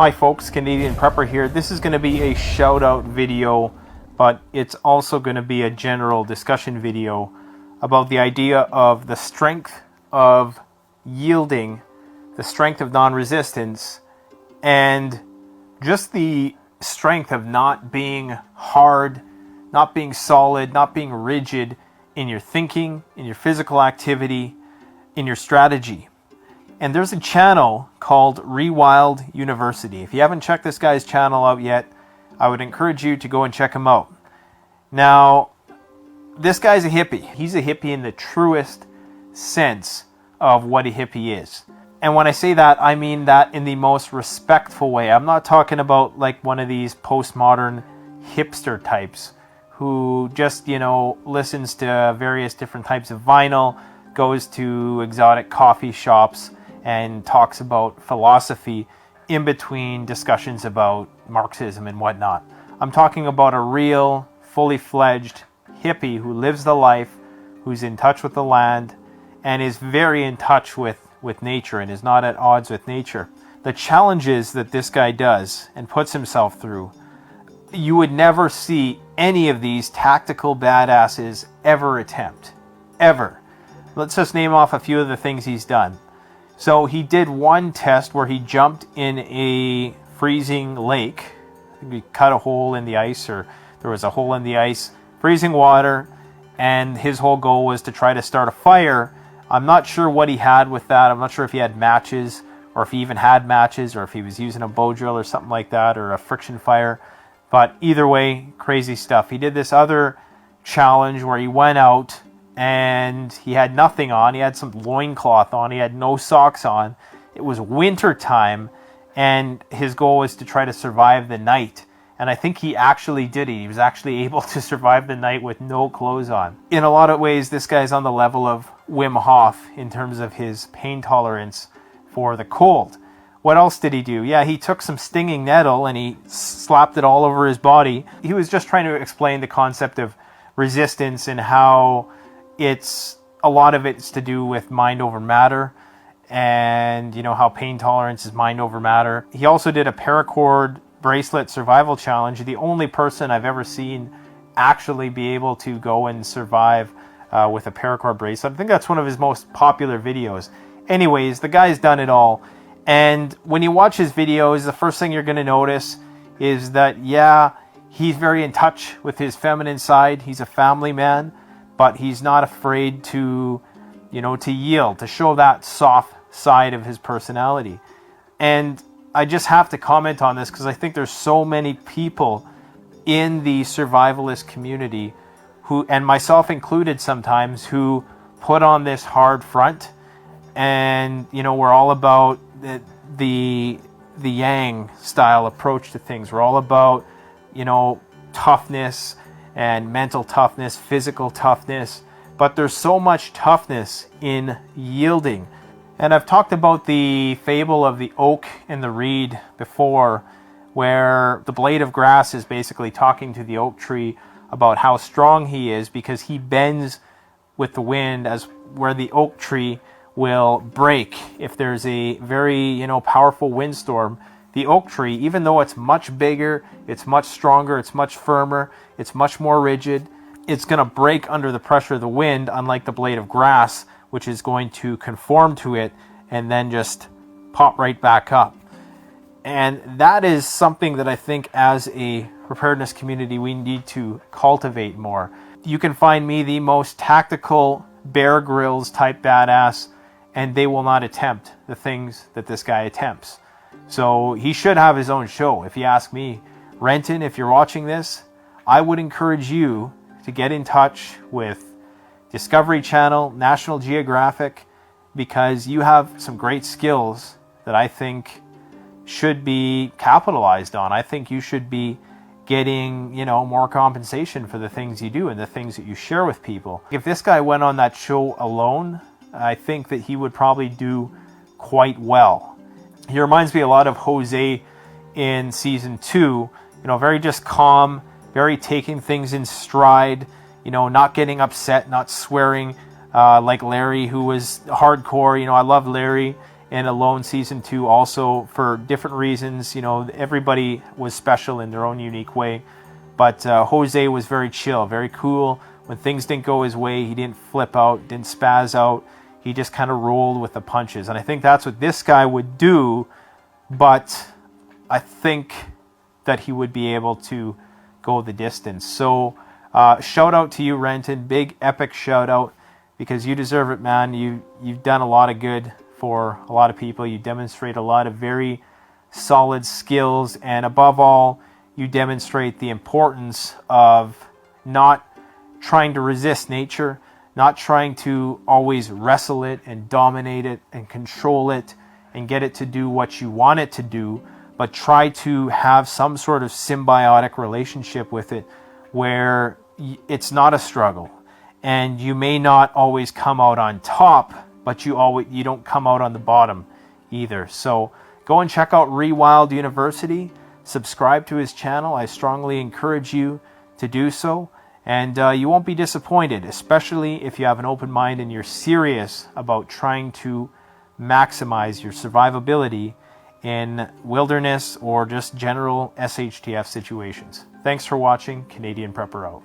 Hi folks, Canadian Prepper here. This is going to be a shout out video, but it's also going to be a general discussion video about the idea of the strength of yielding, the strength of non-resistance, and just the strength of not being hard, not being solid, not being rigid in your thinking, in your physical activity, in your strategy. And there's a channel called Rewild University. If you haven't checked this guy's channel out yet, I would encourage you to go and check him out. Now, this guy's a hippie. He's a hippie in the truest sense of what a hippie is. And when I say that, I mean that in the most respectful way. I'm not talking about like one of these postmodern hipster types who just, listens to various different types of vinyl, goes to exotic coffee shops, and talks about philosophy in between discussions about Marxism and whatnot. I'm talking about a real, fully fledged hippie who lives the life, who's in touch with the land, and is very in touch with nature and is not at odds with nature. The challenges that this guy does and puts himself through, you would never see any of these tactical badasses ever attempt. Ever. Let's just name off a few of the things he's done. So he did one test where he jumped in a freezing lake. I think he cut a hole in the ice, or there was a hole in the ice, freezing water, and his whole goal was to try to start a fire. I'm not sure what he had with that. I'm not sure if he had matches, or if he even had matches, or if he was using a bow drill or something like that, or a friction fire. But either way, crazy stuff. He did this other challenge where he went out and he had nothing on. He had some loincloth on. He had no socks on. It was winter time, and his goal was to try to survive the night. And I think he actually did it. He was actually able to survive the night with no clothes on. In a lot of ways, this guy's on the level of Wim Hof in terms of his pain tolerance for the cold. What else did he do? Yeah, he took some stinging nettle and he slapped it all over his body. He was just trying to explain the concept of resistance and how a lot of it's to do with mind over matter, and how pain tolerance is mind over matter. He also did a paracord bracelet survival challenge. The only person I've ever seen actually be able to go and survive with a paracord bracelet. I think that's one of his most popular videos. Anyways, the guy's done it all. And when you watch his videos, the first thing you're going to notice is that, yeah, he's very in touch with his feminine side. He's a family man, but he's not afraid to, to yield, to show that soft side of his personality. And I just have to comment on this because I think there's so many people in the survivalist community who, and myself included sometimes, who put on this hard front, and we're all about the yang style approach to things. We're all about toughness and mental toughness, physical toughness, but there's so much toughness in yielding. And I've talked about the fable of the oak and the reed before, where the blade of grass is basically talking to the oak tree about how strong he is because he bends with the wind, as where the oak tree will break if there's a very powerful windstorm. The oak tree, even though it's much bigger, it's much stronger, it's much firmer, it's much more rigid, it's going to break under the pressure of the wind, unlike the blade of grass, which is going to conform to it and then just pop right back up. And that is something that I think as a preparedness community we need to cultivate more. You can find me the most tactical Bear Grylls type badass, and they will not attempt the things that this guy attempts. So he should have his own show, if you ask me. Renton, if you're watching this, I would encourage you to get in touch with Discovery Channel, National Geographic, because you have some great skills that I think should be capitalized on. I think you should be getting, more compensation for the things you do and the things that you share with people. If this guy went on that show alone, I think that he would probably do quite well. He reminds me a lot of Jose in season 2, very just calm, very taking things in stride, not getting upset, not swearing like Larry, who was hardcore. I love Larry, in Alone Season 2 also for different reasons. You know, everybody was special in their own unique way. But Jose was very chill, very cool. When things didn't go his way, he didn't flip out, didn't spaz out. He just kind of rolled with the punches. And I think that's what this guy would do, but I think that he would be able to go the distance. So shout out to you, Renton. Big epic shout out, because you deserve it, man. You've done a lot of good for a lot of people. You demonstrate a lot of very solid skills, and above all, you demonstrate the importance of not trying to resist nature, not trying to always wrestle it and dominate it and control it and get it to do what you want it to do, but try to have some sort of symbiotic relationship with it where it's not a struggle. And you may not always come out on top, but you don't come out on the bottom either. So go and check out Rewild University. Subscribe to his channel. I strongly encourage you to do so. And you won't be disappointed, especially if you have an open mind and you're serious about trying to maximize your survivability in wilderness or just general SHTF situations. Thanks for watching. Canadian Prepper out.